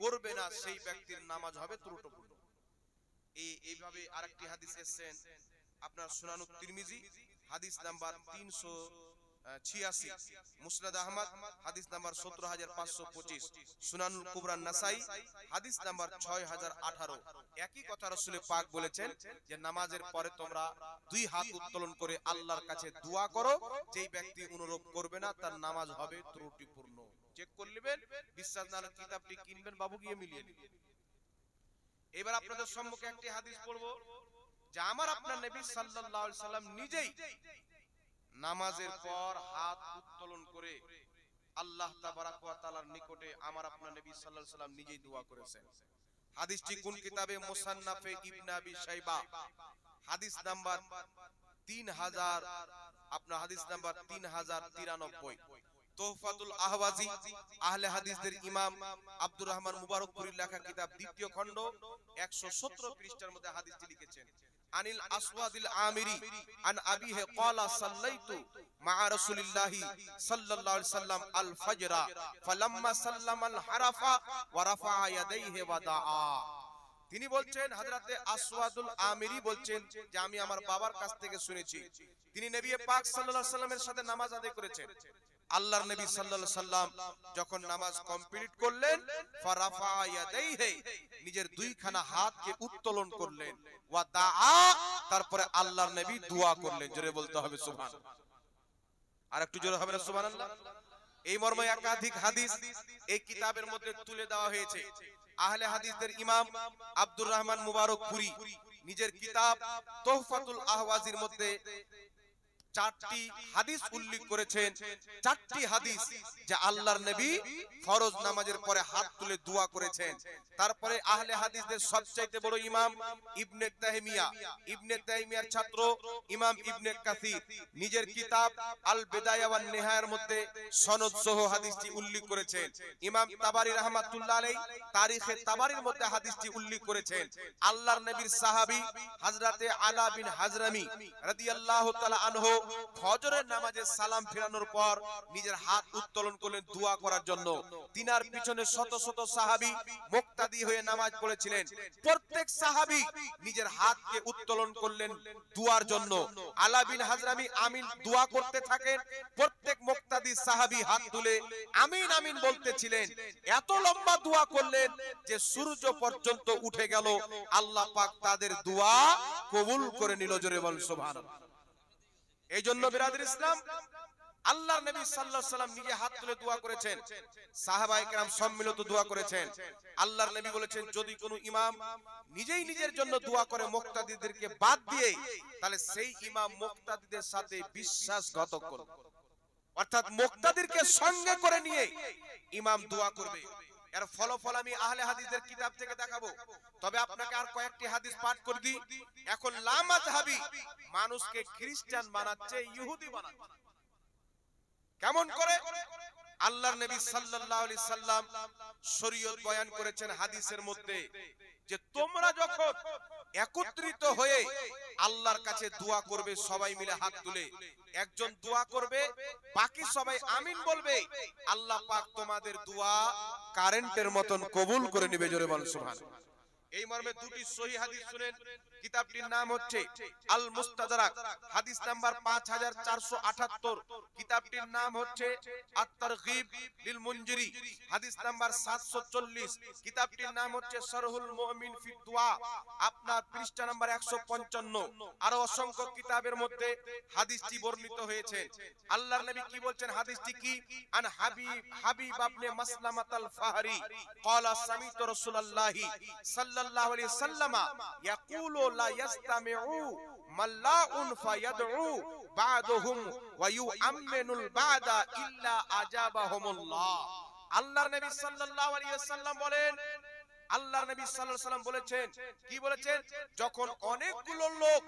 করবে না সেই ব্যক্তির নামাজ হবে ত্রুটিপূর্ণ। এইভাবে আরেকটি হাদিস এসেছেন আপনার সুনানুত তিরমিজি হাদিস নাম্বার 386, মুসনাদ আহমদ হাদিস নাম্বার 17525, সুনানুল কুবরা নাসাই হাদিস নাম্বার 6018। একই কথা রাসূল পাক বলেছেন যে নামাজের পরে তোমরা দুই হাত উত্তোলন করে আল্লাহর কাছে দোয়া করো। যেই ব্যক্তি অনুরূপ করবে না তার নামাজ হবে ত্রুটিপূর্ণ। চেক করে নেবেন, বিশ্বাস না হলে কিতাবটি কিনবেন, বাবু গিয়ে মিলিয়ে নেবেন। এবার আপনাদের সম্মুখে একটি হাদিস পড়ব যে আমার আপনার নবী সাল্লাল্লাহু আলাইহি সাল্লাম নিজেই নামাজের পর হাত উত্তোলন করে আল্লাহ তাবারাক ওয়া তাআলার নিকটে আমার আপনার নবী সাল্লাল্লাহু আলাইহি সাল্লাম নিজেই দোয়া করেছেন। হাদিসটি কোন কিতাবে? মুসান্নাফে ইবনে আবি শাইবা হাদিস নাম্বার 3000, আপনার হাদিস নাম্বার 3093। তোহফাতুল আহওয়াজি আহলে হাদিসদের ইমাম আব্দুর রহমান মুবারকপুরীর লেখা কিতাব দ্বিতীয় খণ্ড 117 পৃষ্ঠার মধ্যে হাদিসটি লিখেছেন। আনিল আসওয়াদিল আমিরি আন আবিহি ক্বালা সাল্লাইতু মা রাসূলিল্লাহি সাল্লাল্লাহু আলাইহি সাল্লাম আল ফাজরা ফালাম্মা সাল্লামাল হারাফা ওয়া রাফা ইয়াদাইহি ওয়া দাআ। তিনি বলছেন, হযরতে আসওয়াদুল আমিরি বলছেন যে আমি আমার বাবার কাছ থেকে শুনেছি তিনি নবী পাক সাল্লাল্লাহু আলাইহি সাল্লামের সাথে নামাজ আদায় করেছেন। আল্লাহর নবী সাল্লাল্লাহু আলাইহি সাল্লাম যখন নামাজ কমপ্লিট করলেন ফারাফা ইয়াদাইহি, নিজের দুইখানা হাতকে উত্তোলন করলেন, ওয়া দাআ, তারপরে আল্লাহর নবী দোয়া করলেন। জোরে বলতে হবে সুবহানাল্লাহ। আর একটু জোরে হবে না সুবহানাল্লাহ? এই মর্মে একাধিক হাদিস এই কিতাবের মধ্যে তুলে দেওয়া হয়েছে। আহলে হাদিসদের ইমাম আব্দুর রহমান মুবারকপুরী নিজের কিতাব তোহফাতুল আহওয়াজির মধ্যে 4টি হাদিস উল্লেখ করেছেন। 4টি হাদিস যে আল্লাহর নবী ফরজ নামাজের পরে হাত তুলে দোয়া করেছেন। তারপরে আহলে হাদিসদের সবচাইতে বড় ইমাম ইবনে তাইমিয়ার ছাত্র ইমাম ইবনে কাসির নিজের কিতাব আল বিদায়া ওয়ান নিহায়ার মধ্যে সনদ সহ হাদিসটি উল্লেখ করেছেন। ইমাম তাবারি রাহমাতুল্লাহ আলাইহি তারিখে তাবারির মধ্যে হাদিসটি উল্লেখ করেছেন। আল্লাহর নবীর সাহাবী হযরতে আলা বিন হাজরামি রাদিয়াল্লাহু তাআলা আনহু ফজরের নামাজে সালাম ফিরানোর পর নিজের হাত উত্তোলন করলেন দোয়া করার জন্য। তিনার পিছনে শত শত সাহাবী মুক্তাদি হয়ে নামাজ পড়েছিলেন। প্রত্যেক সাহাবী নিজের হাতকে উত্তোলন করলেন দোয়ার জন্য। আলা বিন হাজরামি আমিন দোয়া করতে থাকেন, প্রত্যেক মুক্তাদি সাহাবী হাত তুলে আমিন আমিন বলতেছিলেন। এত লম্বা দোয়া করলেন যে সূর্য পর্যন্ত উঠে গেল। আল্লাহ পাক তাদের দোয়া কবুল করে নিল। জোরে বল সুবহানাল্লাহ। এই জন্য বিরাদর ইসলাম আল্লাহর নবী সাল্লাল্লাহু আলাইহি সাল্লাম নিজে হাত তুলে দোয়া করেছেন, সাহাবায়ে কেরাম সম্মিলিত দোয়া করেছেন। আল্লাহর নবী বলেছেন যদি কোনো ইমাম নিজেই নিজের জন্য দোয়া করে মুক্তাদিদেরকে বাদ দিয়ে, তাহলে সেই ইমাম মুক্তাদিদের সাথে বিশ্বাসঘাতক করবে। অর্থাৎ মুক্তাদিরকে সঙ্গে করে নিয়ে ইমাম দোয়া করবে। এর ফলাফল আমি আহলে হাদিসের কিতাব থেকে দেখাবো। তবে আপনাকে আর কয়েকটি হাদিস পাঠ করে দিই। এখন লা মাযহাবী মানুষকে খ্রিস্টান বানাচ্ছে, ইহুদি বানাচ্ছে। কেমন করে? আল্লাহর নবী সাল্লাল্লাহু আলাইহি সাল্লাম শরীয়ত বয়ান করেছেন হাদিসের মধ্যে যে তোমরা যখন একত্রিত হয়ে আল্লাহর কাছে দোয়া করবে সবাই মিলে হাত তুলে, একজন দোয়া করবে বাকি সবাই আমিন বলবে, আল্লাহ পাক তোমাদের দোয়া কারেন্টের মতন কবুল করে নেবে। জোরে বল সুবহানাল্লাহ। এই মর্মে দুটি সহিহ হাদিস শুনেন। কিতাবটির নাম হচ্ছে আল মুস্তাদরাক, হাদিস নাম্বার 5478। কিতাবটির নাম হচ্ছে আত তারগিব লিল মুনজিরি, হাদিস নাম্বার 740। কিতাবটির নাম হচ্ছে শারহুল মুমিন ফি দুআ, আপনার পৃষ্ঠা নাম্বার 155। আর অসংখ্য কিতাবের মধ্যে হাদিসটি বর্ণিত হয়েছে। আল্লাহর নবী কি বলছেন? হাদিসটি কি? আন হাবিব ইবনে মাসলামাতাল ফাহরি ক্বালা সামিতু রাসূলুল্লাহি সাল্লাল্লাহু আলাইহি ওয়াসাল্লাম ইয়াকুলু লা ইয়াসতামিউ মাল্লাউন ফায়াদউ বা'দুহুম ওয়া ইউআমিনুল বা'দা ইল্লা আজাবাহুমুল্লাহ। আল্লাহর নবী সাল্লাল্লাহু আলাইহি ওয়াসাল্লাম বলেন আল্লাহর নবী সাল্লাল্লাহু আলাইহি সাল্লাম বলেছেন, কি বলেছেন? যখন অনেকগুলো লোক,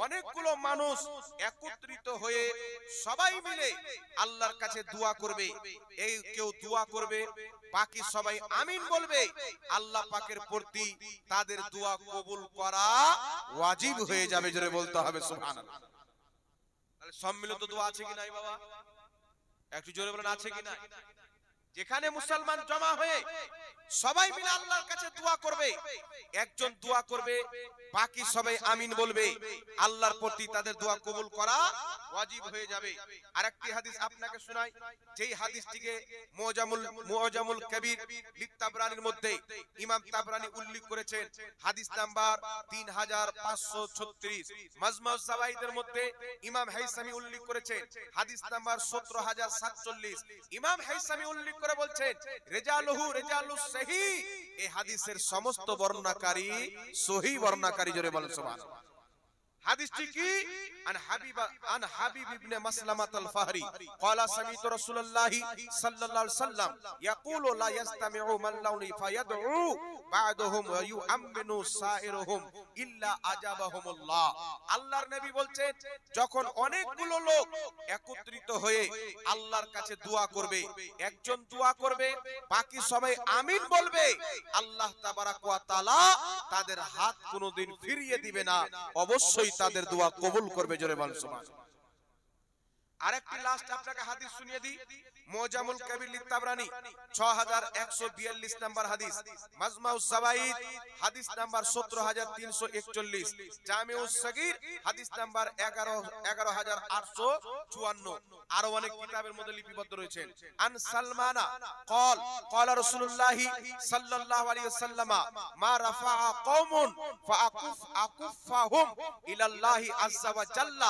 অনেকগুলো মানুষ একত্রিত হয়ে সবাই মিলে আল্লাহর কাছে দোয়া করবে, এই কেউ দোয়া করবে, বাকি সবাই আমিন বলবে, আল্লাহ পাকের প্রতি তাদের দোয়া কবুল করা ওয়াজিব হয়ে যাবে। জোরে বলতে হবে সুবহানাল্লাহ। তাহলে সম্মিলিত দোয়া আছে কি নাই বাবা? একটু জোরে বলেন, আছে কি নাই? যেখানে মুসলমান জমা হয়ে সবাই মিলে আল্লাহর কাছে দোয়া করবে, একজন দোয়া করবে, বাকি সবাই আমিন বলবে, আল্লাহর প্রতি তাদের দোয়া কবুল করা ওয়াজিব হয়ে যাবে। আরেকটি হাদিস আপনাকে শোনাই, যেই হাদিসটিকে মুআজামুল কবির লিতাবরানির মধ্যে ইমাম তাবরানী উল্লেখ করেছেন, হাদিস নাম্বার 3536। মাজমাউজ জাওয়াইদের মধ্যে ইমাম হাইসামি উল্লেখ করেছেন, হাদিস নাম্বার 17047। ইমাম হাইসামি উল্লেখ করে বলছেন, রিজালুহু রিজালুস সহিহ, এই হাদিসের সমস্ত বর্ণনাকারী সহিহ বর্ণনাকারী। জোরে বলেন সুবহানাল্লাহ। হাদিসটি কি? আন হাবিব ইবনে মাসলামাত আল-ফাহরি ক্বালা সামিতু রাসূলুল্লাহি সাল্লাল্লাহু আলাইহি ওয়াসাল্লাম ইয়াকুলু লা ইস্তামিউ মান লাউনি ফায়াদউ বা'দুহুম ওয়া ইউআমিনু সাইরুহুম ইল্লা আজাবাহুমুল্লাহ। আল্লাহর নবী বলছেন, যখন অনেকগুলো লোক একত্রিত হয়ে আল্লাহর কাছে দোয়া করবে, একজন দোয়া করবে, বাকি সবাই আমিন বলবে, আল্লাহ তাবারাক ওয়া তাআলা তাদের হাত কোনোদিন ফিরিয়ে দিবে না, অবশ্যই তাদের দোয়া কবুল করবে। জোরে বলেন সুবহানাল্লাহ। আরেকটি লাস্ট আপনাকে হাদিস শুনিয়ে দিই, মুআজামুল কবির লিতাবরানী 6142 নাম্বার হাদিস, মাজমাউজ জাওয়াইদ হাদিস নাম্বার 17341, জামিউস সাগীর হাদিস নাম্বার 11854। আরো অনেক কিতাবের মধ্যে লিপিবদ্ধ রয়েছে। আন সালমানা قال قال رسول الله صلى الله عليه وسلم ما رفع قوم فاكفهم الى الله عز وجل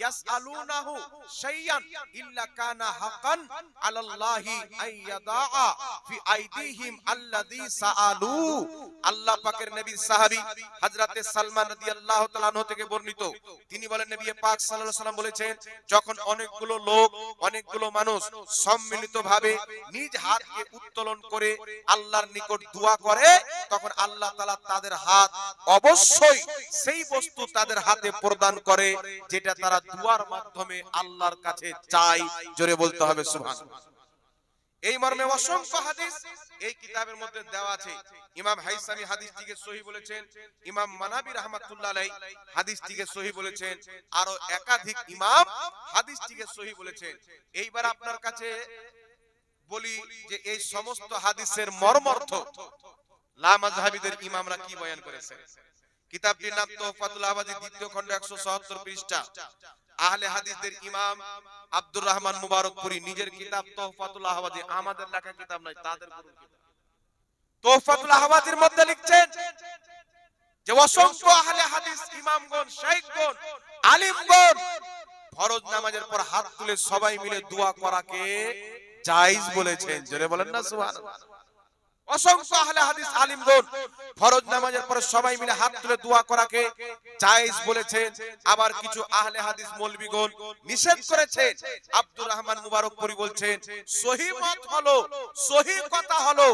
يسالونه شيئا الا كان حقا على الله ان يضع في ايديهم الذي سالوا। আল্লাহ পাকের নবীর সাহাবী হযরতে সালমান রাদিয়াল্লাহু তাআলা আনহু থেকে বর্ণিত, তিনি বলেন, নবী পাক সাল্লাল্লাহু আলাইহি ওয়াসাল্লাম বলেছেন, যখন অনেকগুলো লোক, অনেকগুলো মানুষ সম্মিলিতভাবে নিজ হাতকে উত্তোলন করে আল্লাহর নিকট দোয়া করে, তখন আল্লাহ তাআলা তাদের হাত অবশ্যই সেই বস্তু তাদের হাতে প্রদান করে যেটা তারা দোয়ার মাধ্যমে আল্লাহর কাছে চায়। জোরে বলতে হবে সুবহানাল্লাহ। এই মর্মে অসংখ্য হাদিস এই কিতাবের মধ্যে দেওয়া আছে। ইমাম হাইসামি হাদিসটিকে সহিহ বলেছেন, ইমাম মানাবী রাহমাতুল্লাহ আলাইহি হাদিসটিকে সহিহ বলেছেন, আরো একাধিক ইমাম হাদিসটিকে সহিহ বলেছেন। এইবার আপনার কাছে বলি যে এই সমস্ত হাদিসের মর্মার্থ লা মাযহাবীদের ইমামরা কি বয়ান করেছেন। কিতাবটির নাম তুহফাতুল আহওয়াজি, দ্বিতীয় খণ্ড 177 পৃষ্ঠা। আহলে হাদিসদের ইমাম আব্দুর রহমান মুবারকপুরি নিজের কিতাব তুহফাতুল আহওয়াজি, আমাদের লেখা কিতাব নয়, তাদের কিতাব তুহফাতুল আহওয়াজির মধ্যে লিখছেন যে অসংখ্য আহলে হাদিস ইমামগণ, শাইখগণ, আলিমগণ ফরজ নামাজের পর হাত তুলে সবাই মিলে দোয়া করাকে জায়েজ বলেছেন। জোরে বলেন না সুবহানাল্লাহ। অসংখ্য আহলে হাদিস আলিমগণ ফরজ নামাজের পর সবাই মিলে হাত তুলে দোয়া করাকে জায়েজ বলেছেন। আবার কিছু আহলে হাদিস মৌলভীগণ নিষেধ করেছেন। আব্দুর রহমান মুবারকপুরি বলছেন, সহিহ মত হলো, সহিহ কথা হলো,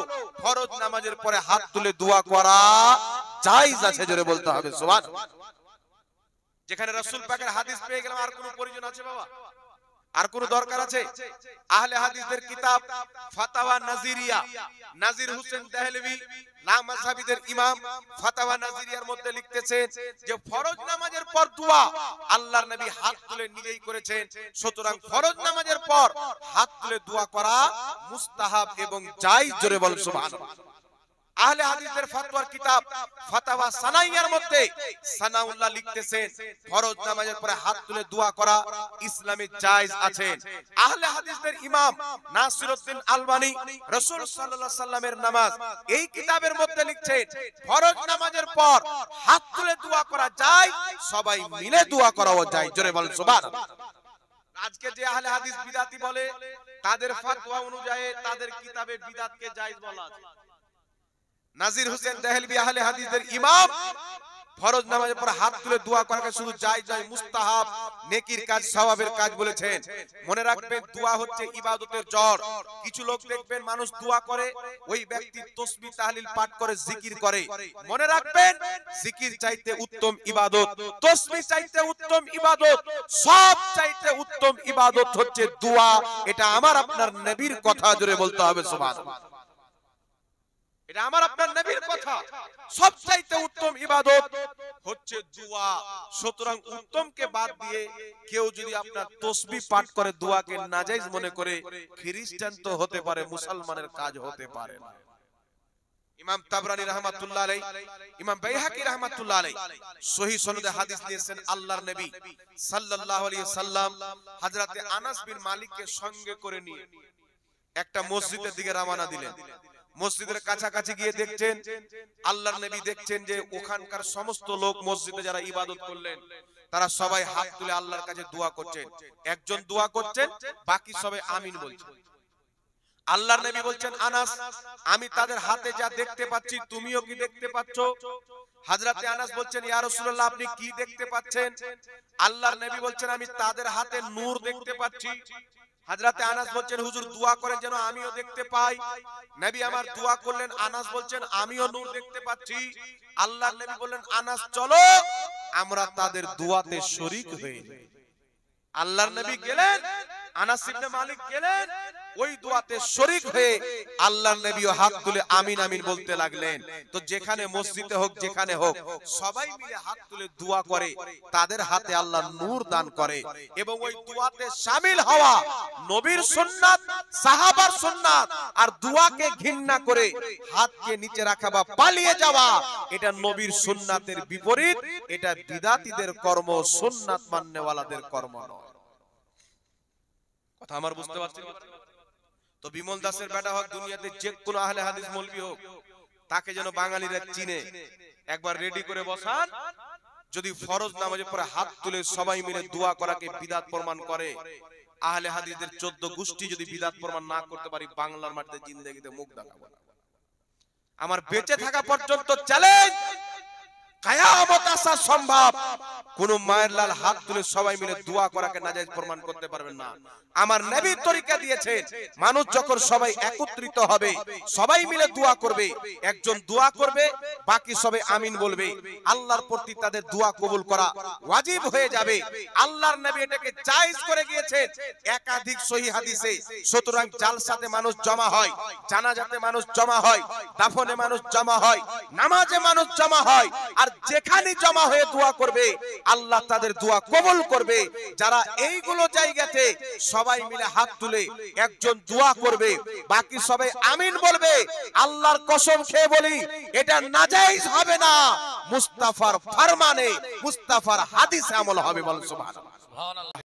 ফরজ নামাজের পরে হাত তুলে দোয়া করা জায়েজ আছে। জোরে বলতে হবে সুবহানাল্লাহ। যেখানে রাসূল পাকের হাদিস পেয়ে গেলাম, আর কোনো প্রয়োজন আছে বাবা? আর কোন দরকার আছে? আহলে হাদিসদের কিতাব ফাতাওয়া নাজিরিয়া, নাজির হোসেন দেহলভী লা মাযহাবীদের ইমাম, ফাতাওয়া নাজিরিয়ার মধ্যে লিখতেছেন যে ফরজ নামাজের পর দোয়া আল্লাহর নবী হাত তুলে নিজেই করেছেন, সুতরাং ফরজ নামাজের পর হাত তুলে দোয়া করা মুস্তাহাব এবং জায়েজ। জোরে বলেন সুবহানাল্লাহ। আহলে হাদিসদের ফতোয়ার কিতাব ফাতাওয়া সানাইয়ার মধ্যে সানাউল্লাহ লিখতেছেন, ফরজ নামাজের পরে হাত তুলে দোয়া করা ইসলামে জায়েজ আছে। আহলে হাদিসদের ইমাম নাসিরউদ্দিন আলবানী রাসূল সাল্লাল্লাহু আলাইহি সাল্লামের নামাজ এই কিতাবের মধ্যে লিখছেন, ফরজ নামাজের পর হাত তুলে দোয়া করা যায়, সবাই মিলে দোয়া করাও যায়। জোরে বলেন সুবহানাল্লাহ। আজকে যে আহলে হাদিস বিদআতি বলে, তাদের ফতোয়া অনুযায়ী তাদের কিতাবে বিদআতকে জায়েজ বলা আছে। নাজির হোসেন দেহলভী আহলে হাদিসদের ইমাম ফরজ নামাজের পর হাত তুলে দোয়া করাকে শুধু জায়েজ মুস্তাহাব নেকির কাজ সওয়াবের কাজ বলেছেন। মনে রাখবেন দোয়া হচ্ছে ইবাদতের জড়। কিছু লোক দেখবেন মানুষ দোয়া করে, ওই ব্যক্তি তাসবিহ তাহলিল পাঠ করে জিকির করে। মনে রাখবেন জিকির চাইতে উত্তম ইবাদত, তাসবিহ চাইতে উত্তম ইবাদত, সব চাইতে উত্তম ইবাদত হচ্ছে দোয়া। এটা আমার আপনার নবীর কথা, জোরে বলতে হবে সুবহানাল্লাহ। এটা আমার আপনার নবীর কথা। সবচাইতে উত্তম ইবাদত হচ্ছে দোয়া। সুতরাং উত্তমকে বাদ দিয়ে কেউ যদি আপনার তাসবিহ পাঠ করে দোয়াকে নাজায়েজ মনে করে, খ্রিস্টান তো হতে পারে, মুসলমানের কাজ হতে পারে না। ইমাম তাবরানী রাহমাতুল্লাহ আলাইহি, ইমাম বাইহাকী রাহমাতুল্লাহ আলাইহি সহিহ সনদে হাদিস নিয়েছেন, আল্লাহর নবী সাল্লাল্লাহু আলাইহি সাল্লাম হযরতে আনাস বিন মালিককে সঙ্গে করে নিয়ে একটা মসজিদের দিকে রওনা দিলেন। মসজিদের কাছাকাছি গিয়ে দেখছেন, আল্লাহর নবী দেখছেন যে ওখানকার সমস্ত লোক মসজিদে যারা ইবাদত করলেন তারা সবাই হাত তুলে আল্লাহর কাছে দোয়া করছেন। একজন দোয়া করছেন, বাকি সবাই আমিন বলছেন। আল্লাহর নবী বলছেন, আনাস আমি তাদের হাতে যা দেখতে পাচ্ছি তুমিও কি দেখতে পাচ্ছ? হযরতে আনাস বলছেন, ইয়া রাসূলুল্লাহ আপনি কি দেখতে পাচ্ছেন? আল্লাহর নবী বলছেন, আমি তাদের হাতে নূর দেখতে পাচ্ছি। হযরতে আনাস বলছেন, হুজুর দোয়া করেন যেন আমিও দেখতে পাই। নবী আমার দোয়া করলেন, আনাস বলছেন আমিও নূর দেখতে পাচ্ছি। আল্লাহর নবী বললেন, আনাস চলো আমরা তাদের দোয়াতে শরীক হই। আল্লাহর নবী গেলেন, আনাস ইবনে মালিক গেলেন, ওই দোয়াতে শরীক হয়ে আল্লাহর নবীও হাত তুলে আমিন আমিন বলতে লাগলেন। তো যেখানে মসজিদে হোক যেখানে হোক সবাই মিলে হাত তুলে দোয়া করে, তাদের হাতে আল্লাহ নূর দান করে। এবং ওই দোয়াতে শামিল হওয়া নবীর সুন্নাত, সাহাবার সুন্নাত। আর দোয়াকে ঘৃণা করে হাতকে নিচে রাখা বা পালিয়ে যাওয়া এটা নবীর সুন্নাতের বিপরীত। এটা বিদাতীদের কর্ম, সুন্নাত মাননেওয়ালাদের কর্ম নয়। কথা আমার বুঝতে পারছেন? তো বিমল দাসের বেটা হোক, দুনিয়াতে যে কোন আহলে হাদিস মৌলবি হোক, তাকে যেন বাঙালিরা চিনে, একবার রেডি করে বসান। যদি ফরজ নামাজের পরে হাত তুলে সবাই মিলে দোয়া করাকে বিদআত প্রমাণ করে, আহলে হাদিসদের 14 গোষ্ঠী যদি বিদআত প্রমাণ না করতে পারি, বাংলার মাটিতে জিন্দেগিতে মুখ দেখাবো না। আমার বেঁচে থাকা পর্যন্ত চ্যালেঞ্জ, কিয়ামত আসা সম্ভব কোন মায়ের লাল হাত তুলে সবাই মিলে দোয়া করাকে নাজায়েজ প্রমাণ করতে পারবেন না। আমার নবী তরিকা দিয়েছেন, মানুষ যখন সবাই একত্রিত হবে, সবাই মিলে দোয়া করবে, একজন দোয়া করবে, বাকি সবাই আমিন বলবে, আল্লাহর প্রতি তাদের দোয়া কবুল করা ওয়াজিব হয়ে যাবে। আল্লাহর নবী এটাকে জায়েজ করে গিয়েছেন একাধিক সহিহ হাদিসে। সুতরাং জালসাতে মানুষ জমা হয়, জানাজাতে মানুষ জমা হয়, দাফনে মানুষ জমা হয়, নামাজে মানুষ জমা হয়। আর যেখানে জমা হয়ে দোয়া করবে আল্লাহ তাদের দোয়া কবুল করবে। যারা এইগুলো জায়গাতে সবাই মিলে হাত তুলে একজন দোয়া করবে, বাকি সবাই আমিন বলবে, আল্লাহর কসম খেয়ে বলি এটা নাজায়েজ হবে না। মুস্তাফার ফরমানে, মুস্তাফার হাদিসে আমল হবে। বল সুবহানাল্লাহ।